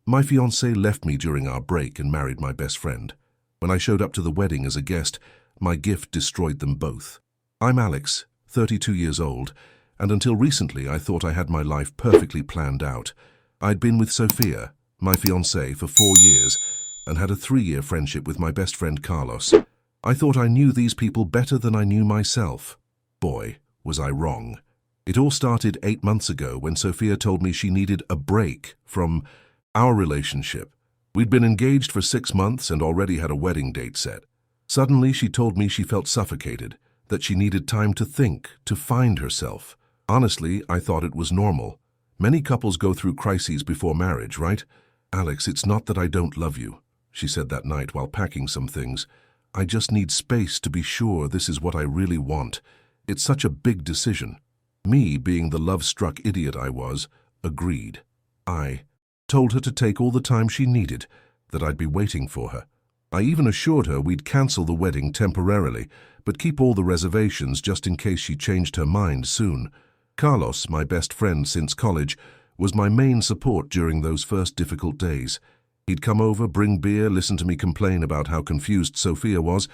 My fiancée left me during our break and married my best friend. When I showed up to the wedding as a guest, my gift destroyed them both. I'm Alex, 32 years old, and until recently I thought I had my life perfectly planned out. I'd been with Sophia, my fiancée, for 4 years and had a 3-year friendship with my best friend Carlos. I thought I knew these people better than I knew myself. Boy, was I wrong. It all started 8 months ago when Sophia told me she needed a break from our relationship. We'd been engaged for 6 months and already had a wedding date set. Suddenly she told me she felt suffocated, that she needed time to think, to find herself. Honestly, I thought it was normal. Many couples go through crises before marriage, right? Alex, it's not that I don't love you, she said that night while packing some things. I just need space to be sure this is what I really want. It's such a big decision. Me, being the love-struck idiot I was, agreed. I told her to take all the time she needed, that I'd be waiting for her. I even assured her we'd cancel the wedding temporarily, but keep all the reservations just in case she changed her mind soon. Carlos, my best friend since college, was my main support during those first difficult days. He'd come over, bring beer, listen to me complain about how confused Sophia was,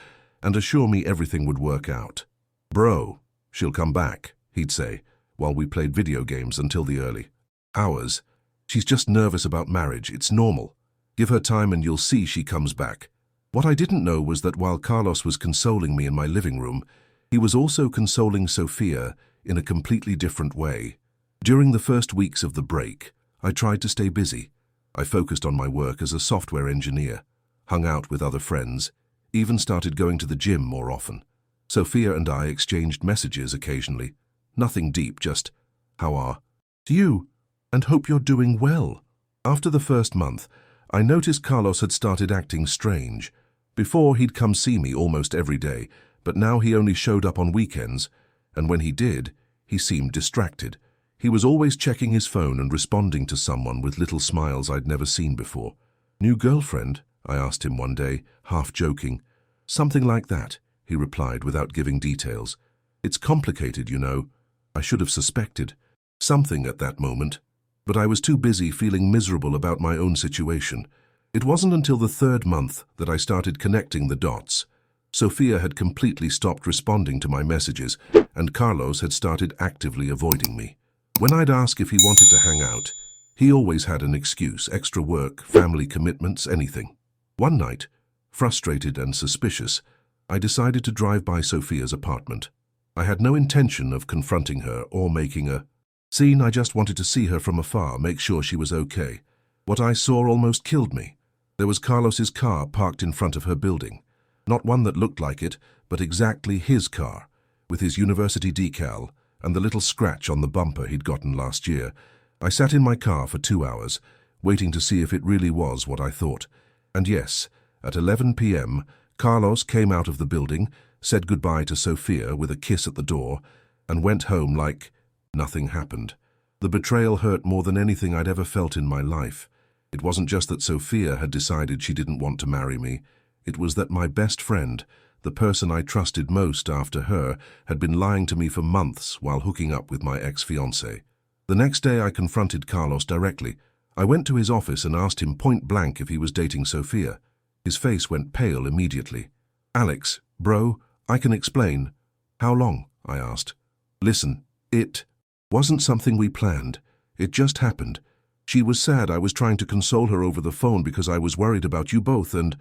and assure me everything would work out. "Bro, she'll come back," he'd say, while we played video games until the early hours. "She's just nervous about marriage, it's normal. Give her time and you'll see she comes back." What I didn't know was that while Carlos was consoling me in my living room, he was also consoling Sophia in a completely different way. During the first weeks of the break, I tried to stay busy. I focused on my work as a software engineer, hung out with other friends, even started going to the gym more often. Sophia and I exchanged messages occasionally. Nothing deep, just, "How are you? And hope you're doing well." After the first month, I noticed Carlos had started acting strange. Before, he'd come see me almost every day, but now he only showed up on weekends, and when he did, he seemed distracted. He was always checking his phone and responding to someone with little smiles I'd never seen before. "New girlfriend?" I asked him one day, half joking. "Something like that," he replied without giving details. "It's complicated, you know. I should have suspected something at that moment, but I was too busy feeling miserable about my own situation. It wasn't until the 3rd month that I started connecting the dots. Sophia had completely stopped responding to my messages, and Carlos had started actively avoiding me. When I'd ask if he wanted to hang out, he always had an excuse: extra work, family commitments, anything. One night, frustrated and suspicious, I decided to drive by Sophia's apartment. I had no intention of confronting her or making a scene. I just wanted to see her from afar, make sure she was okay. What I saw almost killed me. There was Carlos's car parked in front of her building. Not one that looked like it, but exactly his car, with his university decal and the little scratch on the bumper he'd gotten last year. I sat in my car for 2 hours, waiting to see if it really was what I thought. And yes, at 11 p.m., Carlos came out of the building, said goodbye to Sophia with a kiss at the door, and went home like nothing happened. The betrayal hurt more than anything I'd ever felt in my life. It wasn't just that Sophia had decided she didn't want to marry me. It was that my best friend, the person I trusted most after her, had been lying to me for months while hooking up with my ex-fiancée. The next day I confronted Carlos directly. I went to his office and asked him point blank if he was dating Sophia. His face went pale immediately. "Alex, bro, I can explain." "How long?" I asked. "Listen, it wasn't something we planned. It just happened. She was sad. I was trying to console her over the phone because I was worried about you both and—"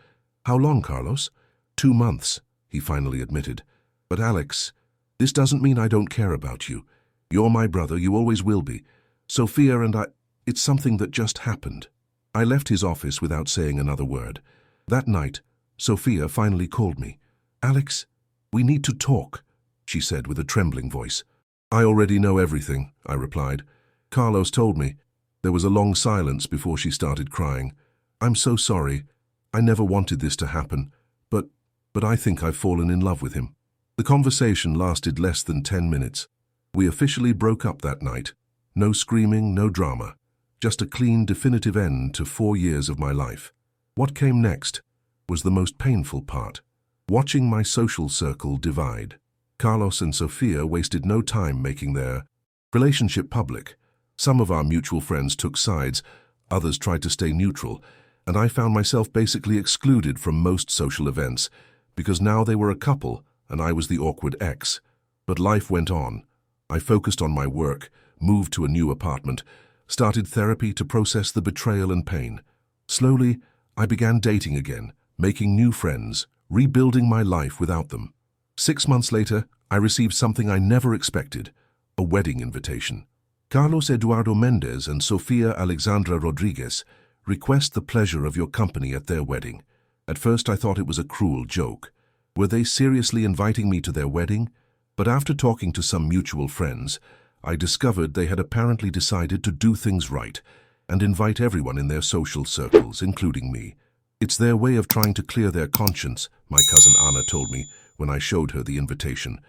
"How long, Carlos?" 2 months, he finally admitted. "But Alex, this doesn't mean I don't care about you. You're my brother, you always will be. Sophia and it's something that just happened." I left his office without saying another word. That night, Sophia finally called me. "Alex, we need to talk," she said with a trembling voice. "I already know everything," I replied. "Carlos told me." There was a long silence before she started crying. "I'm so sorry. I never wanted this to happen, but I think I've fallen in love with him." The conversation lasted less than 10 minutes. We officially broke up that night. No screaming, no drama. Just a clean, definitive end to 4 years of my life. What came next was the most painful part. Watching my social circle divide. Carlos and Sophia wasted no time making their relationship public. Some of our mutual friends took sides. Others tried to stay neutral, and I found myself basically excluded from most social events, because now they were a couple and I was the awkward ex. But life went on. I focused on my work, moved to a new apartment, started therapy to process the betrayal and pain. Slowly, I began dating again, making new friends, rebuilding my life without them. 6 months later, I received something I never expected, a wedding invitation. Carlos Eduardo Mendez and Sofia Alexandra Rodriguez request the pleasure of your company at their wedding. At first I thought it was a cruel joke. Were they seriously inviting me to their wedding? But after talking to some mutual friends, I discovered they had apparently decided to do things right and invite everyone in their social circles, including me. It's their way of trying to clear their conscience, my cousin Anna told me when I showed her the invitation.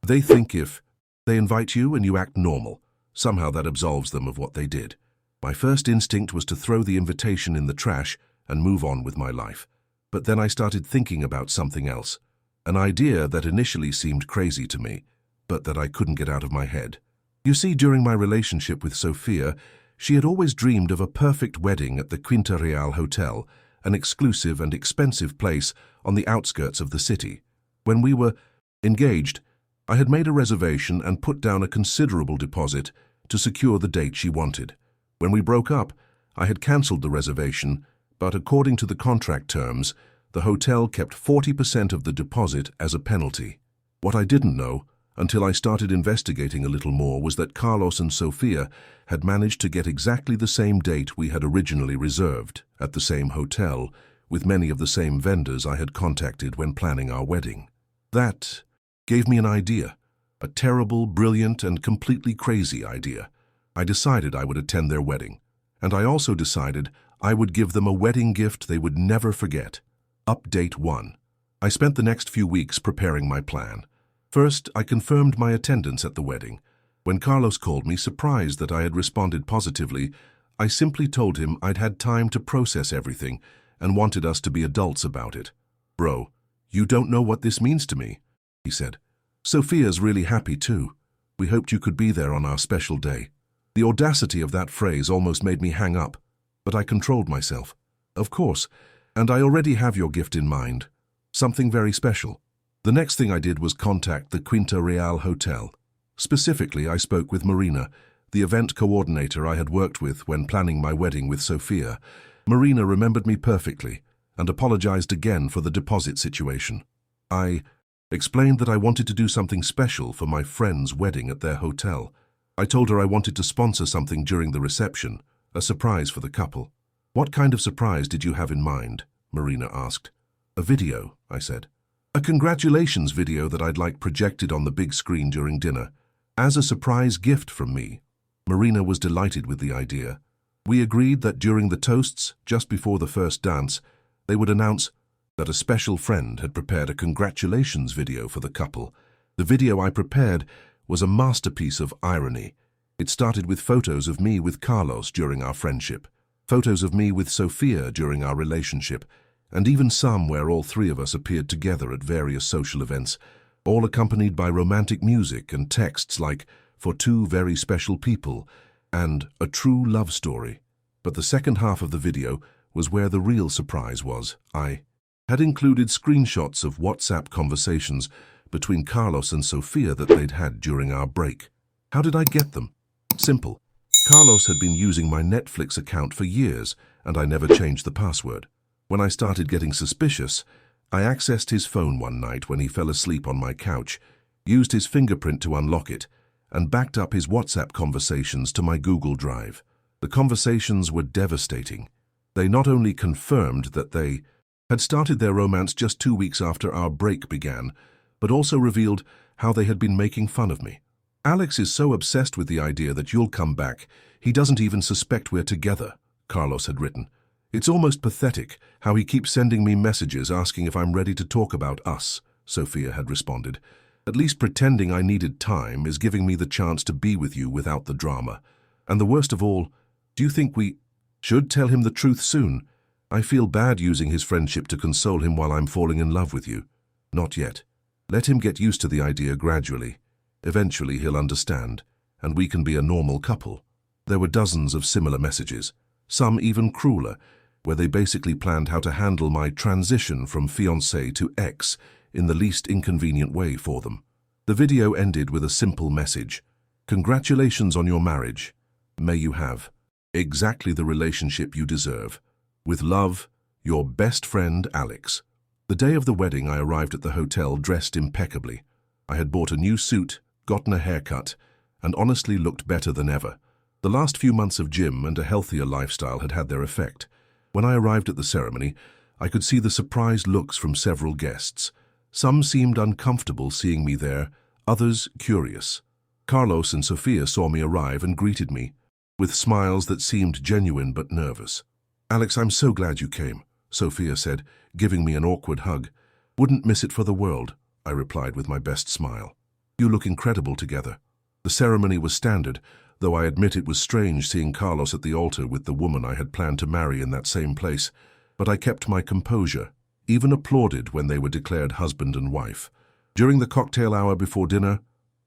They think if they invite you and you act normal, somehow that absolves them of what they did. My first instinct was to throw the invitation in the trash and move on with my life. But then I started thinking about something else, an idea that initially seemed crazy to me, but that I couldn't get out of my head. You see, during my relationship with Sofia, she had always dreamed of a perfect wedding at the Quinta Real Hotel, an exclusive and expensive place on the outskirts of the city. When we were engaged, I had made a reservation and put down a considerable deposit to secure the date she wanted. When we broke up, I had cancelled the reservation, but according to the contract terms, the hotel kept 40% of the deposit as a penalty. What I didn't know, until I started investigating a little more, was that Carlos and Sofia had managed to get exactly the same date we had originally reserved, at the same hotel, with many of the same vendors I had contacted when planning our wedding. That gave me an idea, a terrible, brilliant, and completely crazy idea. I decided I would attend their wedding, and I also decided I would give them a wedding gift they would never forget. Update 1. I spent the next few weeks preparing my plan. First, I confirmed my attendance at the wedding. When Carlos called me, surprised that I had responded positively, I simply told him I'd had time to process everything and wanted us to be adults about it. "Bro, you don't know what this means to me," he said. "Sophia's really happy too. We hoped you could be there on our special day." The audacity of that phrase almost made me hang up, but I controlled myself. "Of course, and I already have your gift in mind. Something very special." The next thing I did was contact the Quinta Real Hotel. Specifically, I spoke with Marina, the event coordinator I had worked with when planning my wedding with Sofia. Marina remembered me perfectly and apologized again for the deposit situation. I explained that I wanted to do something special for my friend's wedding at their hotel. I told her I wanted to sponsor something during the reception, a surprise for the couple. "What kind of surprise did you have in mind?" Marina asked. "A video," I said. "A congratulations video that I'd like projected on the big screen during dinner, as a surprise gift from me." Marina was delighted with the idea. We agreed that during the toasts, just before the first dance, they would announce that a special friend had prepared a congratulations video for the couple. The video I prepared was a masterpiece of irony. It started with photos of me with Carlos during our friendship, photos of me with Sofia during our relationship, and even some where all three of us appeared together at various social events, all accompanied by romantic music and texts like "For two very special people" and "A true love story." But the second half of the video was where the real surprise was. I had included screenshots of WhatsApp conversations between Carlos and Sofia that they'd had during our break. How did I get them? Simple. Carlos had been using my Netflix account for years, and I never changed the password. When I started getting suspicious, I accessed his phone one night when he fell asleep on my couch, used his fingerprint to unlock it, and backed up his WhatsApp conversations to my Google Drive. The conversations were devastating. They not only confirmed that they had started their romance just 2 weeks after our break began, but also revealed how they had been making fun of me. "Alex is so obsessed with the idea that you'll come back, he doesn't even suspect we're together," Carlos had written. "It's almost pathetic how he keeps sending me messages asking if I'm ready to talk about us," Sofia had responded. "At least pretending I needed time is giving me the chance to be with you without the drama. And the worst of all, do you think we should tell him the truth soon? I feel bad using his friendship to console him while I'm falling in love with you. Not yet. Let him get used to the idea gradually. Eventually he'll understand, and we can be a normal couple." There were dozens of similar messages. some even crueler, where they basically planned how to handle my transition from fiancé to ex in the least inconvenient way for them. The video ended with a simple message: "Congratulations on your marriage. May you have exactly the relationship you deserve. With love, your best friend, Alex." The day of the wedding, I arrived at the hotel dressed impeccably. I had bought a new suit, gotten a haircut, and honestly looked better than ever. The last few months of gym and a healthier lifestyle had had their effect. When I arrived at the ceremony, I could see the surprised looks from several guests. Some seemed uncomfortable seeing me there, others curious. Carlos and Sophia saw me arrive and greeted me, with smiles that seemed genuine but nervous. "Alex, I'm so glad you came," Sophia said, giving me an awkward hug. "Wouldn't miss it for the world," I replied with my best smile. "You look incredible together." The ceremony was standard, though I admit it was strange seeing Carlos at the altar with the woman I had planned to marry in that same place. But I kept my composure, even applauded when they were declared husband and wife. During the cocktail hour before dinner,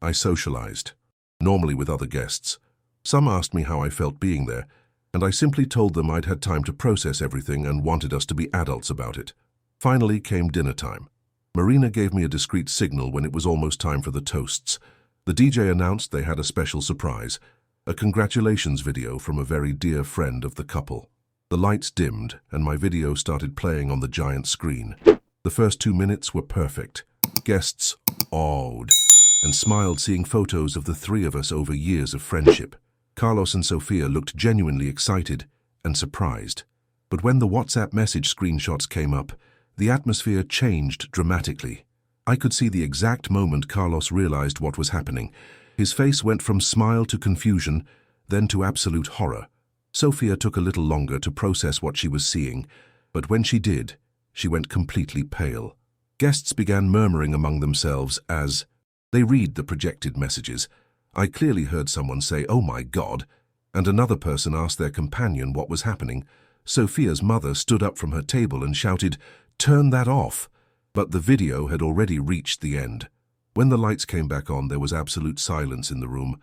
I socialized, normally with other guests. Some asked me how I felt being there, and I simply told them I'd had time to process everything and wanted us to be adults about it. Finally came dinner time. Marina gave me a discreet signal when it was almost time for the toasts. The DJ announced they had a special surprise, a congratulations video from a very dear friend of the couple. The lights dimmed and my video started playing on the giant screen. The first 2 minutes were perfect. Guests awed and smiled seeing photos of the three of us over years of friendship. Carlos and Sophia looked genuinely excited and surprised. But when the WhatsApp message screenshots came up, the atmosphere changed dramatically. I could see the exact moment Carlos realized what was happening. His face went from smile to confusion, then to absolute horror. Sophia took a little longer to process what she was seeing, but when she did, she went completely pale. Guests began murmuring among themselves as they read the projected messages. I clearly heard someone say, "Oh my God," and another person asked their companion what was happening. Sophia's mother stood up from her table and shouted, "Turn that off!" But the video had already reached the end. When the lights came back on, there was absolute silence in the room.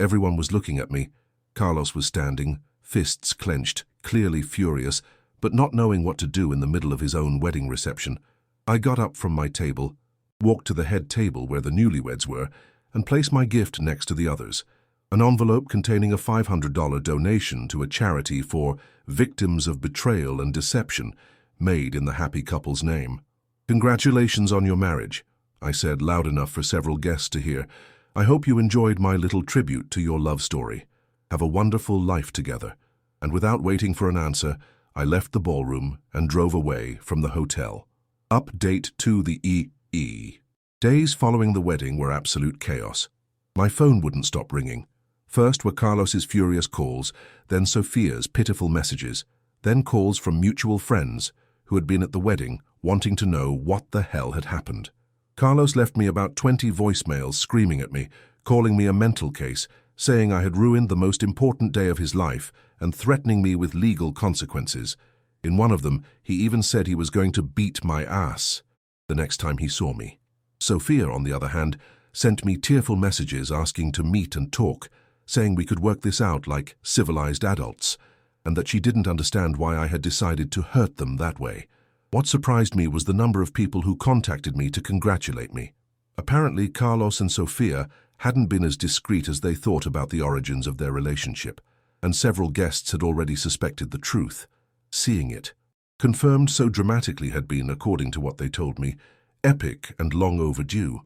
Everyone was looking at me. Carlos was standing, fists clenched, clearly furious, but not knowing what to do in the middle of his own wedding reception. I got up from my table, walked to the head table where the newlyweds were, and placed my gift next to the others, an envelope containing a $500 donation to a charity for victims of betrayal and deception, made in the happy couple's name. "Congratulations on your marriage," I said loud enough for several guests to hear. "I hope you enjoyed my little tribute to your love story. Have a wonderful life together." And without waiting for an answer, I left the ballroom and drove away from the hotel. Update to the EE. Days following the wedding were absolute chaos. My phone wouldn't stop ringing. First were Carlos's furious calls, then Sophia's pitiful messages, then calls from mutual friends who had been at the wedding wanting to know what the hell had happened. Carlos left me about 20 voicemails screaming at me, calling me a mental case, saying I had ruined the most important day of his life and threatening me with legal consequences. In one of them, he even said he was going to beat my ass the next time he saw me. Sophia, on the other hand, sent me tearful messages asking to meet and talk, saying we could work this out like civilized adults, and that she didn't understand why I had decided to hurt them that way. What surprised me was the number of people who contacted me to congratulate me. Apparently, Carlos and Sophia hadn't been as discreet as they thought about the origins of their relationship, and several guests had already suspected the truth. Seeing it, confirmed so dramatically, had been, according to what they told me, epic and long overdue.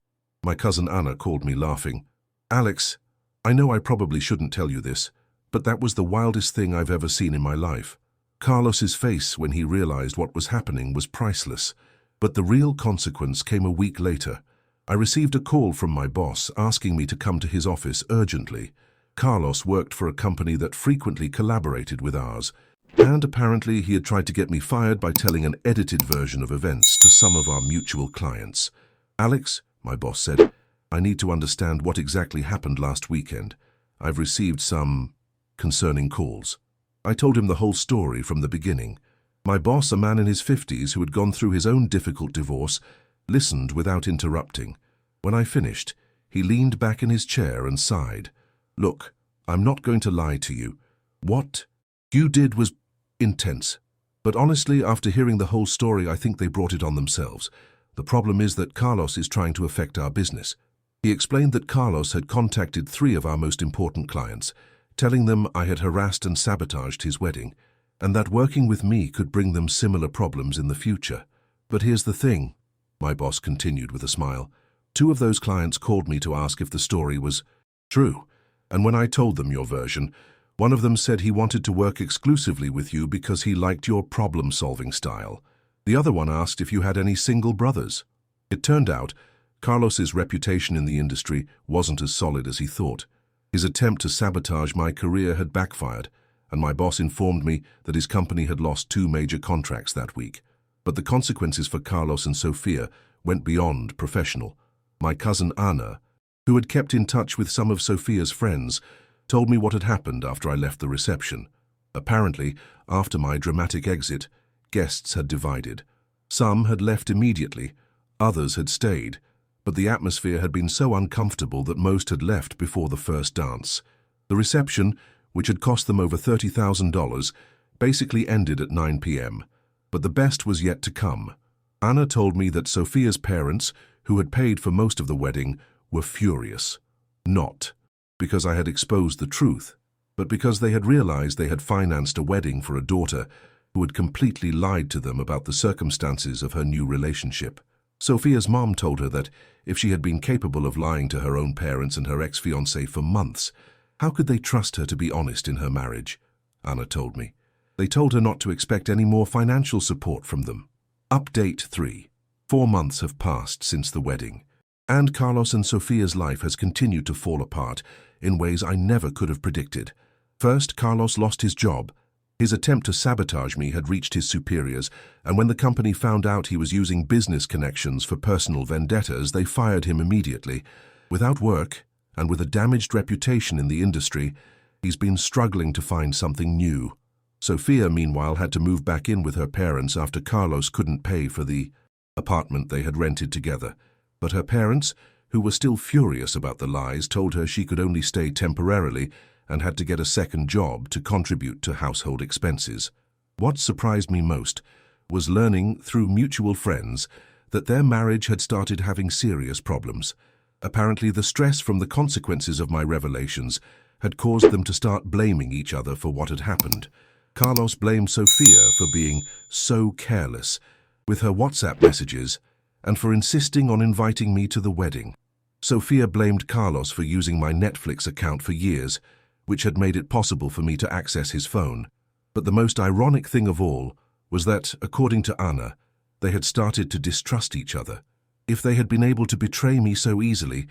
My cousin Anna called me laughing. "Alex, I know I probably shouldn't tell you this, but that was the wildest thing I've ever seen in my life." Carlos's face when he realized what was happening was priceless, but the real consequence came a week later. I received a call from my boss asking me to come to his office urgently. Carlos worked for a company that frequently collaborated with ours, and apparently he had tried to get me fired by telling an edited version of events to some of our mutual clients. "Alex," my boss said, "I need to understand what exactly happened last weekend. I've received some concerning calls." I told him the whole story from the beginning. My boss, a man in his 50s who had gone through his own difficult divorce, listened without interrupting. When I finished, he leaned back in his chair and sighed. "Look, I'm not going to lie to you. What you did was Intense. But honestly, after hearing the whole story, I think they brought it on themselves. The problem is that Carlos is trying to affect our business. He explained that Carlos had contacted 3 of our most important clients, telling them I had harassed and sabotaged his wedding, and that working with me could bring them similar problems in the future. But here's the thing, my boss continued with a smile. 2 of those clients called me to ask if the story was true, and when I told them your version, one of them said he wanted to work exclusively with you because he liked your problem-solving style. The other one asked if you had any single brothers. It turned out, Carlos's reputation in the industry wasn't as solid as he thought. His attempt to sabotage my career had backfired, and my boss informed me that his company had lost 2 major contracts that week. But the consequences for Carlos and Sofia went beyond professional. My cousin Anna, who had kept in touch with some of Sofia's friends, told me what had happened after I left the reception. Apparently, after my dramatic exit, guests had divided. Some had left immediately, others had stayed, but the atmosphere had been so uncomfortable that most had left before the first dance. The reception, which had cost them over $30,000, basically ended at 9 p.m., but the best was yet to come. Anna told me that Sofia's parents, who had paid for most of the wedding, were furious. Not because I had exposed the truth, but because they had realized they had financed a wedding for a daughter who had completely lied to them about the circumstances of her new relationship. Sofia's mom told her that if she had been capable of lying to her own parents and her ex-fiancé for months, how could they trust her to be honest in her marriage? Anna told me. They told her not to expect any more financial support from them. Update 3. 4 months have passed since the wedding, and Carlos and Sofia's life has continued to fall apart in ways I never could have predicted. First, Carlos lost his job. His attempt to sabotage me had reached his superiors, and when the company found out he was using business connections for personal vendettas, they fired him immediately. Without work, and with a damaged reputation in the industry, he's been struggling to find something new. Sofia, meanwhile, had to move back in with her parents after Carlos couldn't pay for the apartment they had rented together. But her parents, who were still furious about the lies, told her she could only stay temporarily and had to get a second job to contribute to household expenses. What surprised me most was learning through mutual friends that their marriage had started having serious problems. Apparently, the stress from the consequences of my revelations had caused them to start blaming each other for what had happened. Carlos blamed Sofia for being so careless with her WhatsApp messages and for insisting on inviting me to the wedding. Sofia blamed Carlos for using my Netflix account for years, which had made it possible for me to access his phone. But the most ironic thing of all was that, according to Anna, they had started to distrust each other. If they had been able to betray me so easily,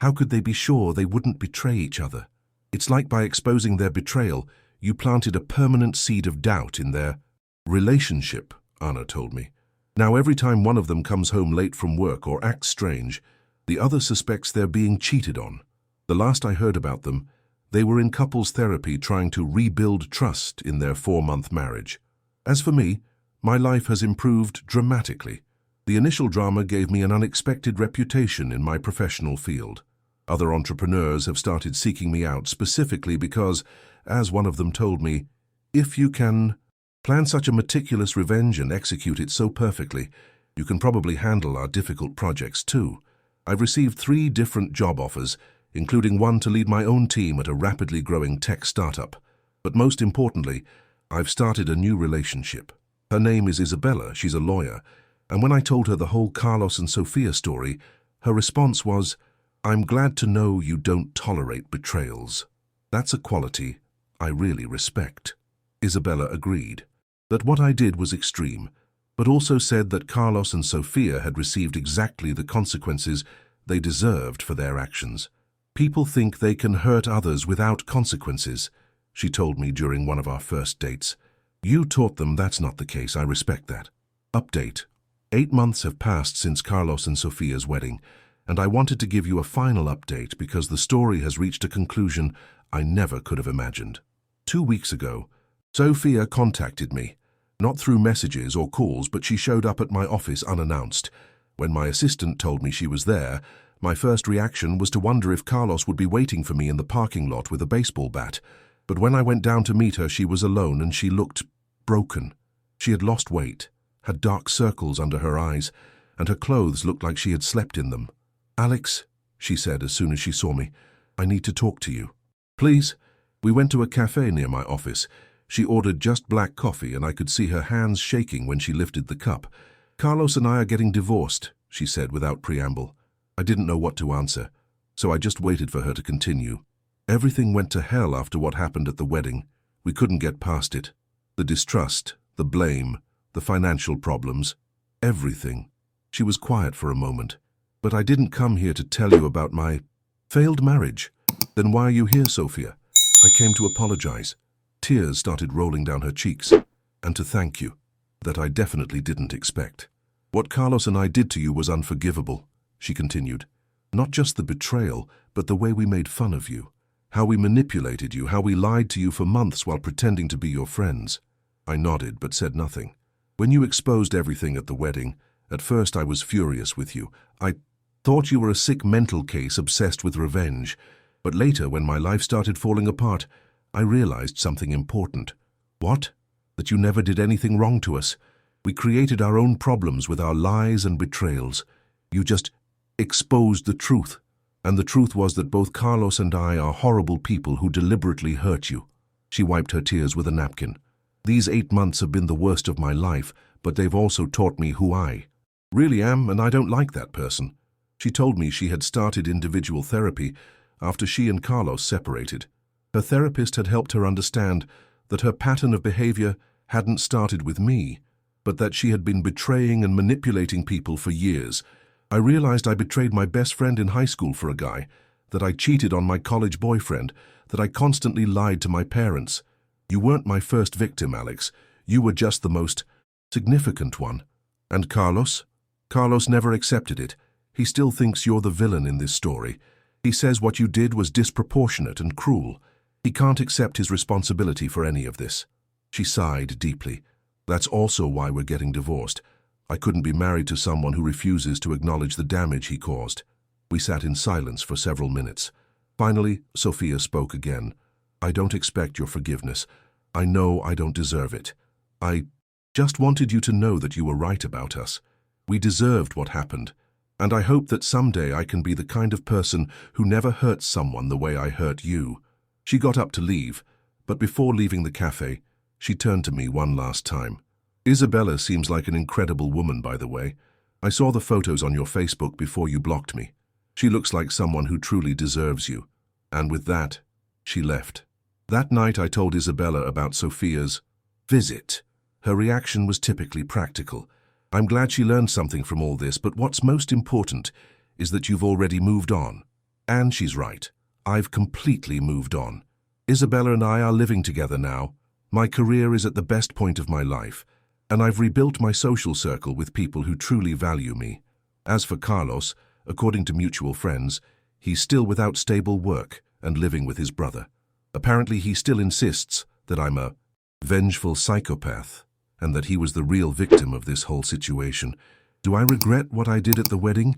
how could they be sure they wouldn't betray each other? It's like by exposing their betrayal, you planted a permanent seed of doubt in their relationship, Anna told me. Now every time one of them comes home late from work or acts strange, the other suspects they're being cheated on. The last I heard about them, they were in couples therapy trying to rebuild trust in their 4-month marriage. As for me, my life has improved dramatically. The initial drama gave me an unexpected reputation in my professional field. Other entrepreneurs have started seeking me out specifically because, as one of them told me, if you can plan such a meticulous revenge and execute it so perfectly, you can probably handle our difficult projects too. I've received 3 different job offers, including one to lead my own team at a rapidly growing tech startup. But most importantly, I've started a new relationship. Her name is Isabella, she's a lawyer, and when I told her the whole Carlos and Sofia story, her response was, "I'm glad to know you don't tolerate betrayals. That's a quality I really respect." Isabella agreed that what I did was extreme, but also said that Carlos and Sofia had received exactly the consequences they deserved for their actions. "People think they can hurt others without consequences," she told me during one of our first dates. "You taught them that's not the case. I respect that." Update. 8 months have passed since Carlos and Sofia's wedding, and I wanted to give you a final update because the story has reached a conclusion I never could have imagined. 2 weeks ago, Sofia contacted me, not through messages or calls, but she showed up at my office unannounced. When my assistant told me she was there, my first reaction was to wonder if Carlos would be waiting for me in the parking lot with a baseball bat. But when I went down to meet her, she was alone and she looked broken. She had lost weight, had dark circles under her eyes, and her clothes looked like she had slept in them. "Alex," she said as soon as she saw me, "I need to talk to you." "Please." We went to a cafe near my office. She ordered just black coffee, and I could see her hands shaking when she lifted the cup. "Carlos and I are getting divorced," she said without preamble. I didn't know what to answer, so I just waited for her to continue. "Everything went to hell after what happened at the wedding. We couldn't get past it. The distrust, the blame, the financial problems, everything." She was quiet for a moment. "But I didn't come here to tell you about my failed marriage." "Then why are you here, Sophia?" "I came to apologize." Tears started rolling down her cheeks. "And to thank you. That I definitely didn't expect. What Carlos and I did to you was unforgivable," she continued. "Not just the betrayal, but the way we made fun of you. How we manipulated you, how we lied to you for months while pretending to be your friends." I nodded but said nothing. "When you exposed everything at the wedding, at first I was furious with you. I thought you were a sick mental case obsessed with revenge. But later, when my life started falling apart, I realized something important." "What?" "That you never did anything wrong to us. We created our own problems with our lies and betrayals. You just exposed the truth. And the truth was that both Carlos and I are horrible people who deliberately hurt you." She wiped her tears with a napkin. "These 8 months have been the worst of my life, but they've also taught me who I really am, and I don't like that person." She told me she had started individual therapy after she and Carlos separated. Her therapist had helped her understand that her pattern of behavior hadn't started with me, but that she had been betraying and manipulating people for years. I realized I betrayed my best friend in high school for a guy, that I cheated on my college boyfriend, that I constantly lied to my parents. "You weren't my first victim, Alex. You were just the most significant one." "And Carlos?" "Carlos never accepted it. He still thinks you're the villain in this story. He says what you did was disproportionate and cruel. He can't accept his responsibility for any of this." She sighed deeply. "That's also why we're getting divorced. I couldn't be married to someone who refuses to acknowledge the damage he caused." We sat in silence for several minutes. Finally, Sophia spoke again. "I don't expect your forgiveness. I know I don't deserve it. I just wanted you to know that you were right about us. We deserved what happened. And I hope that someday I can be the kind of person who never hurts someone the way I hurt you." She got up to leave, but before leaving the cafe, she turned to me one last time. "Isabella seems like an incredible woman, by the way. I saw the photos on your Facebook before you blocked me. She looks like someone who truly deserves you." And with that, she left. That night I told Isabella about Sophia's visit. Her reaction was typically practical. "I'm glad she learned something from all this, but what's most important is that you've already moved on." And she's right. I've completely moved on. Isabella and I are living together now. My career is at the best point of my life, and I've rebuilt my social circle with people who truly value me. As for Carlos, according to mutual friends, he's still without stable work and living with his brother. Apparently he still insists that I'm a vengeful psychopath, and that he was the real victim of this whole situation. Do I regret what I did at the wedding?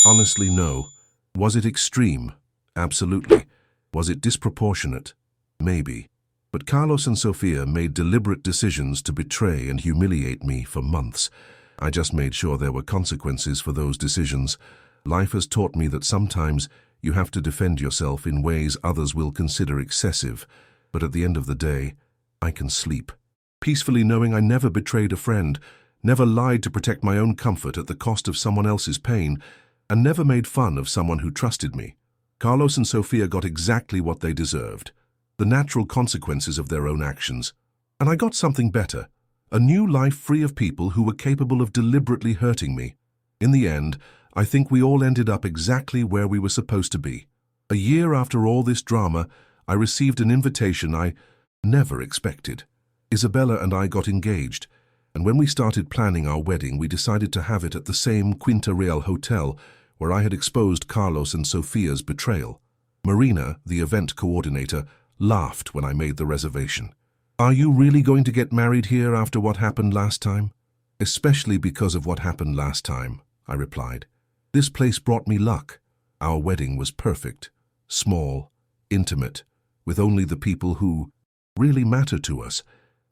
Honestly, no. Was it extreme? Absolutely. Was it disproportionate? Maybe. But Carlos and Sophia made deliberate decisions to betray and humiliate me for months. I just made sure there were consequences for those decisions. Life has taught me that sometimes you have to defend yourself in ways others will consider excessive, but at the end of the day, I can sleep peacefully knowing I never betrayed a friend, never lied to protect my own comfort at the cost of someone else's pain, and never made fun of someone who trusted me. Carlos and Sophia got exactly what they deserved, the natural consequences of their own actions. And I got something better, a new life free of people who were capable of deliberately hurting me. In the end, I think we all ended up exactly where we were supposed to be. A year after all this drama, I received an invitation I never expected. Isabella and I got engaged, and when we started planning our wedding, we decided to have it at the same Quinta Real hotel where I had exposed Carlos and Sophia's betrayal. Marina, the event coordinator, laughed when I made the reservation. "Are you really going to get married here after what happened last time?" "Especially because of what happened last time," I replied. "This place brought me luck. Our wedding was perfect, small, intimate, with only the people who really matter to us.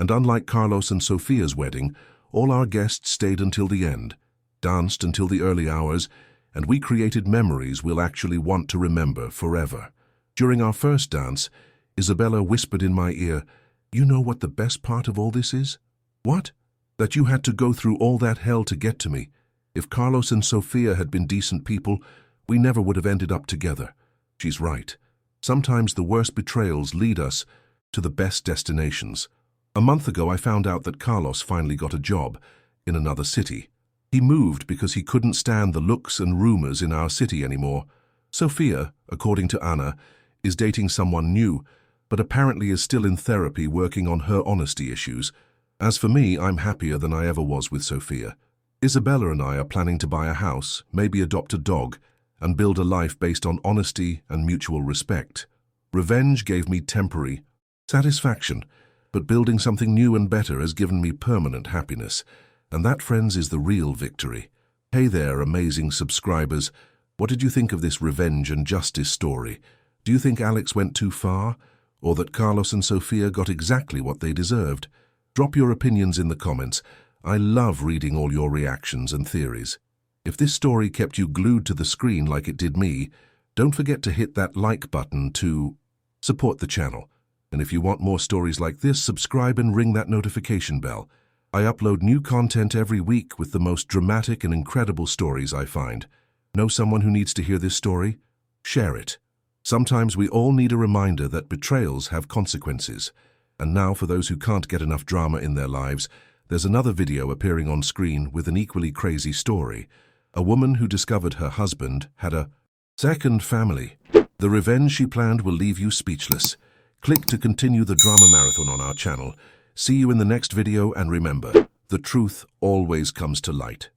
And unlike Carlos and Sofia's wedding, all our guests stayed until the end, danced until the early hours, and we created memories we'll actually want to remember forever. During our first dance, Isabella whispered in my ear, "You know what the best part of all this is?" "What?" "That you had to go through all that hell to get to me. If Carlos and Sofia had been decent people, we never would have ended up together." She's right. Sometimes the worst betrayals lead us to the best destinations. A month ago, I found out that Carlos finally got a job in another city. He moved because he couldn't stand the looks and rumors in our city anymore. Sofia, according to Anna, is dating someone new, but apparently is still in therapy working on her honesty issues. As for me, I'm happier than I ever was with Sofia. Isabella and I are planning to buy a house, maybe adopt a dog, and build a life based on honesty and mutual respect. Revenge gave me temporary satisfaction, but building something new and better has given me permanent happiness. And that, friends, is the real victory. Hey there, amazing subscribers. What did you think of this revenge and justice story? Do you think Alex went too far? Or that Carlos and Sofia got exactly what they deserved? Drop your opinions in the comments. I love reading all your reactions and theories. If this story kept you glued to the screen like it did me, don't forget to hit that like button to support the channel. And if you want more stories like this, subscribe and ring that notification bell. I upload new content every week with the most dramatic and incredible stories I find. Know someone who needs to hear this story? Share it. Sometimes we all need a reminder that betrayals have consequences. And now, for those who can't get enough drama in their lives, there's another video appearing on screen with an equally crazy story. A woman who discovered her husband had a second family. The revenge she planned will leave you speechless. Click to continue the drama marathon on our channel. See you in the next video, and remember, the truth always comes to light.